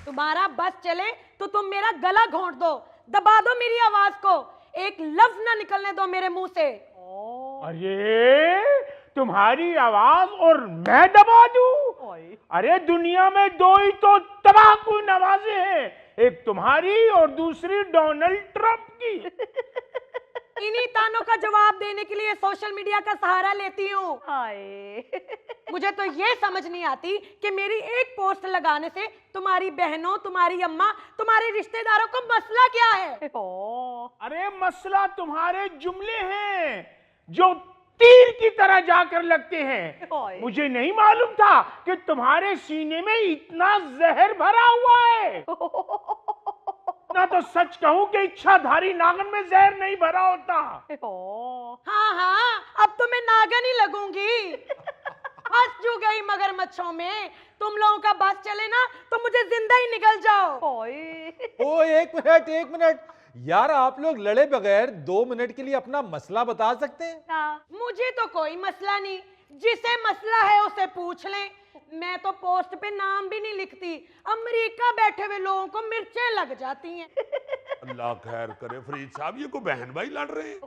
तुम्हारा बस चले तो तुम मेरा गला घोंट दो, दबा दो मेरी आवाज को, एक लफ्ज ना निकलने दो मेरे मुंह से। अरे तुम्हारी आवाज और मैं दबा दूं? अरे दुनिया में दो ही तो तबाकू नवाजे हैं, एक तुम्हारी और दूसरी डोनाल्ड ट्रंप की। इन्हीं तानों का जवाब देने के लिए सोशल मीडिया का सहारा लेती हूँ। मुझे तो ये समझ नहीं आती कि मेरी एक पोस्ट लगाने से तुम्हारी बहनों, तुम्हारी अम्मा, तुम्हारे रिश्तेदारों को मसला क्या है? अरे मसला तुम्हारे जुमले हैं जो तीर की तरह जाकर लगते हैं। मुझे नहीं मालूम था कि तुम्हारे सीने में इतना जहर भरा हुआ है। ना तो सच कहूं कि इच्छाधारी नागन में जहर नहीं भरा होता। हाँ हाँ, अब तो मैं नागन ही लगूंगी। फंस जो गई मगरमच्छों में। तुम लोगों का बस चले ना तो मुझे जिंदा ही निकल जाओ। ओ एक मिनट यार, आप लोग लड़े बगैर 2 मिनट के लिए अपना मसला बता सकते हैं? मुझे तो कोई मसला नहीं, जिसे मसला है उसे पूछ लें। मैं तो पोस्ट पे नाम भी नहीं लिखती, अमेरिका बैठे हुए लोगों को मिर्चें लग जाती हैं। अल्लाह खैर करे फरीद साहब, ये को बहन भाई लड़ रहे हैं।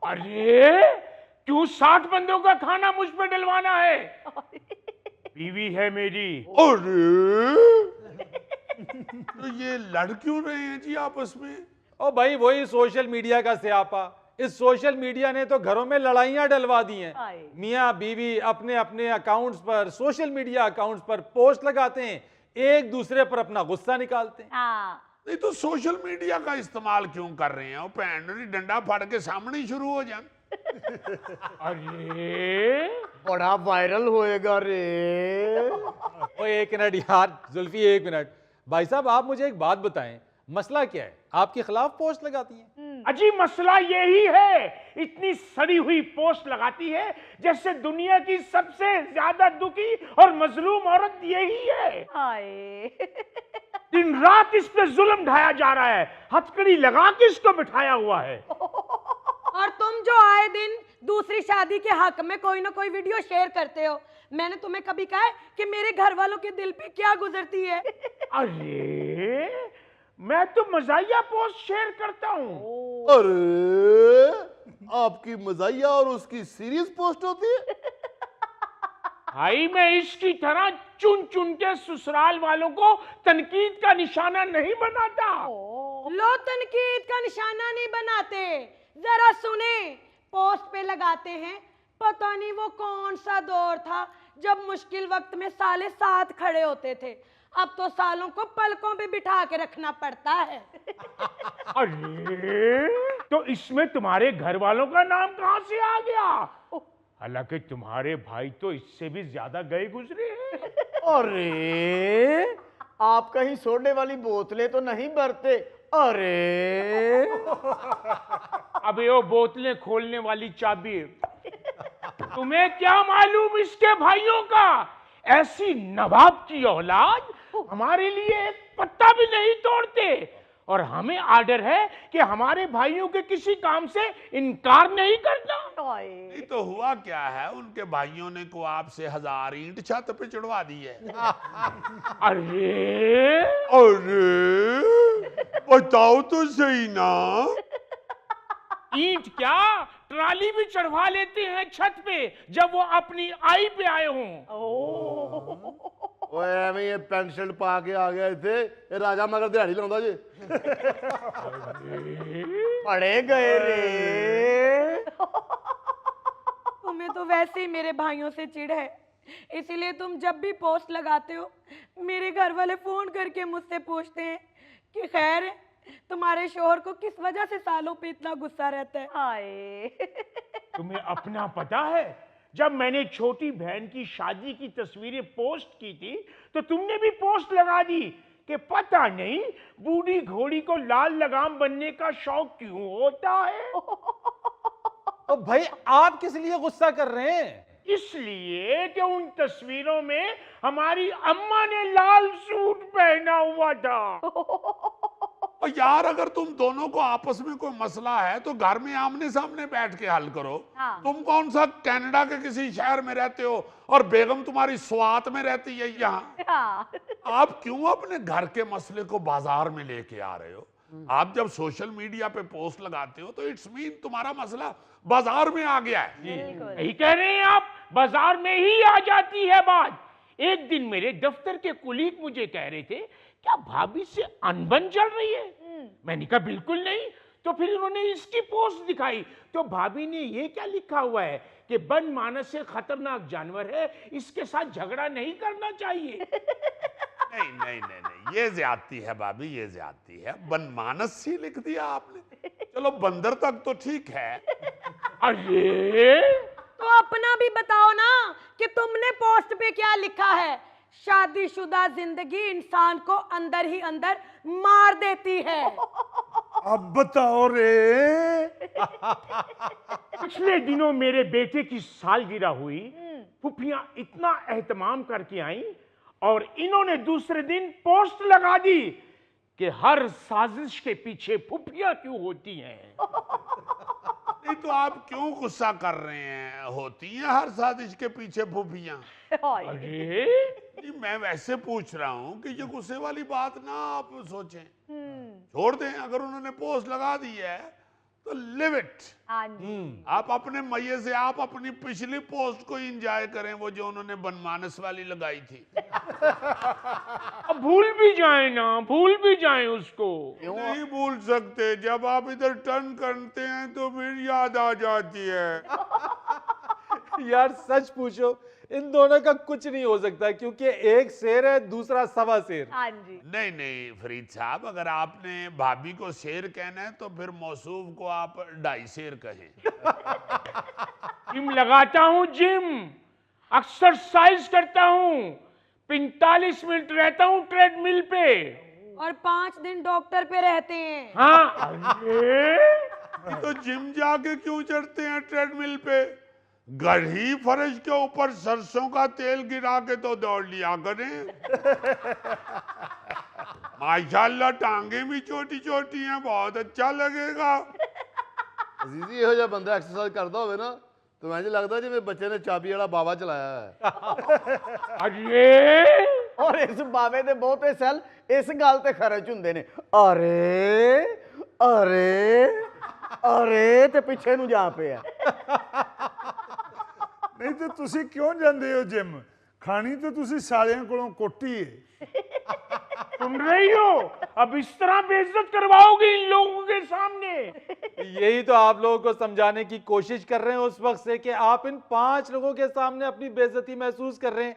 अरे क्यों 60 बंदों का खाना मुझ पे डलवाना है? बीवी है मेरी। अरे तो ये लड़ क्यों रहे हैं जी आपस में? ओ भाई, वही सोशल मीडिया का स्यापा। इस सोशल मीडिया ने तो घरों में लड़ाइयां डलवा दी हैं। मियाँ बीवी अपने अपने अकाउंट्स पर, सोशल मीडिया अकाउंट्स पर पोस्ट लगाते हैं, एक दूसरे पर अपना गुस्सा निकालते हैं। नहीं तो सोशल मीडिया का इस्तेमाल क्यों कर रहे हैं? पैंडरी डंडा फाड़ के सामने ही शुरू हो जाए। अरे बड़ा वायरल होएगा रे। ओ एक मिनट यार जुल्फी, एक मिनट। भाई साहब, आप मुझे एक बात बताएं, मसला क्या है? आपके खिलाफ पोस्ट लगाती हैं? अजी मसला यही है, इतनी सड़ी हुई पोस्ट लगाती है जैसे दुनिया की सबसे ज्यादा दुखी और मजलूम औरत यही है। दिन रात इस पे जुल्म ढाया जा रहा है, हथकड़ी लगा के इसको बिठाया हुआ है। और तुम जो आए दिन दूसरी शादी के हक में कोई ना कोई वीडियो शेयर करते हो, मैंने तुम्हें कभी कहा है कि मेरे घर वालों के दिल पे क्या गुजरती है? अरे मैं तो मजाहिया पोस्ट शेयर करता हूँ। अरे आपकी मजाहिया और उसकी सीरीज पोस्ट होती है? भाई मैं इसकी तरह चुन चुन के ससुराल वालों को तनकीद का निशाना नहीं बनाता। लो, तनकीद का निशाना नहीं बनाते, जरा सुने। पोस्ट पे लगाते हैं, पता नहीं वो कौन सा दौर था जब मुश्किल वक्त में साले साथ खड़े होते थे। अब तो सालों को पलकों पे बिठा के रखना पड़ता है। अरे तो इसमें तुम्हारे घर वालों का नाम कहां से आ गया? हालांकि तुम्हारे भाई तो इससे भी ज्यादा गए गुजरे हैं। अरे आप कहीं सोडे वाली बोतलें तो नहीं भरते? अरे अबे वो बोतलें खोलने वाली चाबी तुम्हें क्या मालूम इसके भाइयों का? ऐसी नवाब की औलाद हमारे लिए एक पत्ता भी नहीं तोड़ते, और हमें आर्डर है कि हमारे भाइयों के किसी काम से इनकार नहीं करना। नहीं तो हुआ क्या है, उनके भाइयों ने को आपसे 1000 ईंट छत पे चढ़वा दी है। अरे बताओ तो सही ना। ईंट क्या, ट्राली भी चढ़वा लेते हैं छत पे जब वो अपनी आई पे आए हों। ओए मैं ये पैंट शर्ट पा के आ गया थे, ये राजा मगर दिहाड़ी लाਉਂਦਾ जी। पड़े गए रे। तुम्हें तो वैसे ही मेरे भाइयों से चिढ़ है, इसीलिए तुम जब भी पोस्ट लगाते हो मेरे घर वाले फोन करके मुझसे पूछते हैं कि खैर है, तुम्हारे शोहर को किस वजह से सालों पे इतना गुस्सा रहता है। तुम्हें अपना पता है, जब मैंने छोटी बहन की शादी की तस्वीरें पोस्ट की थी तो तुमने भी पोस्ट लगा दी कि पता नहीं बूढ़ी घोड़ी को लाल लगाम बनने का शौक क्यों होता है। तो भाई आप किस लिए गुस्सा कर रहे हैं? इसलिए कि उन तस्वीरों में हमारी अम्मा ने लाल सूट पहना हुआ था। और यार अगर तुम दोनों को आपस में कोई मसला है तो घर में आमने सामने बैठ के हल करो। तुम कौन सा कनाडा के किसी शहर में रहते हो और बेगम तुम्हारी स्वात में रहती है यहाँ। आप क्यों अपने घर के मसले को बाजार में लेके आ रहे हो? आप जब सोशल मीडिया पे पोस्ट लगाते हो तो इट्स मीन तुम्हारा मसला बाजार में आ गया है। यही कह रहे हैं आप, बाजार में ही आ जाती है बात। एक दिन मेरे दफ्तर के कुलीग मुझे कह रहे थे, क्या भाभी से अनबन चल रही है? मैंने कहा बिल्कुल नहीं। तो फिर उन्होंने इसकी पोस्ट दिखाई, तो भाभी ने ये क्या लिखा हुआ है कि वन मानस से खतरनाक जानवर है, इसके साथ झगड़ा नहीं करना चाहिए। नहीं नहीं नहीं नहीं, ये ज्यादती है भाभी, ये ज्यादती है। बनमानस ही लिख दिया आपने। चलो बंदर तक तो ठीक है। अरे तो अपना भी बताओ ना कि तुमने पोस्ट पे क्या लिखा है। शादीशुदा जिंदगी इंसान को अंदर ही अंदर मार देती है। अब बताओ रे। पिछले दिनों मेरे बेटे की सालगिरह हुई, फुफियां इतना एहतमाम करके आई और इन्होंने दूसरे दिन पोस्ट लगा दी कि हर साजिश के पीछे फुफियां क्यों होती हैं। नहीं तो आप क्यों गुस्सा कर रहे हैं? होती हैं हर साजिश के पीछे फूफियां। अरे नहीं, मैं वैसे पूछ रहा हूं कि ये गुस्से वाली बात ना आप सोचें, छोड़ दें। अगर उन्होंने पोस्ट लगा दी है तो लिव इट। आप अपने मजे से आप अपनी पिछली पोस्ट को एंजॉय करें, वो जो उन्होंने बनमानस वाली लगाई थी। अब भूल भी जाए ना, भूल भी जाए उसको। नहीं भूल सकते, जब आप इधर टर्न करते हैं तो फिर याद आ जाती है। यार सच पूछो, इन दोनों का कुछ नहीं हो सकता, क्योंकि एक शेर है, दूसरा सवा शेर। नहीं नहीं फरीद साहब, अगर आपने भाभी को शेर कहना है तो फिर मौसूफ को आप 2.5 शेर कहें। जिम लगाता हूँ, जिम एक्सरसाइज करता हूँ, 45 मिनट रहता हूँ ट्रेडमिल पे और 5 दिन डॉक्टर पे रहते हैं। हाँ। अरे तो जिम जाके क्यों चढ़ते हैं ट्रेडमिल पे? गढ़ी फर्श के ऊपर सरसों का तेल गिरा के तो दौड़ लिया करें। माशाल्लाह टांगे भी छोटी छोटी हैं, बहुत अच्छा लगेगा। अजीजी ਇਹੋ ਜਿਹਾ ਬੰਦਾ ਐਕਸਰਸਾਈਜ਼ ਕਰਦਾ ਹੋਵੇ ਨਾ तो मुझे लगता जिवें बच्चे ने चाबी वाला बाबा चलाया है। अरे और इस बाबे दे बहुते सैल इस गल ते खर्च हुंदे ने। अरे अरे अरे ते पिछे नूं जा पे है। नहीं तो तुसी क्यों जांदे हो जिम? खानी तो तुसी सालियां कोलों कोटी है। सुन रही हो? अब इस तरह बेइज्जत करवाओगे इन लोगों के सामने? यही तो आप लोगों को समझाने की कोशिश कर रहे हैं उस वक्त से कि आप इन 5 लोगों के सामने अपनी बेइज्जती महसूस कर रहे हैं।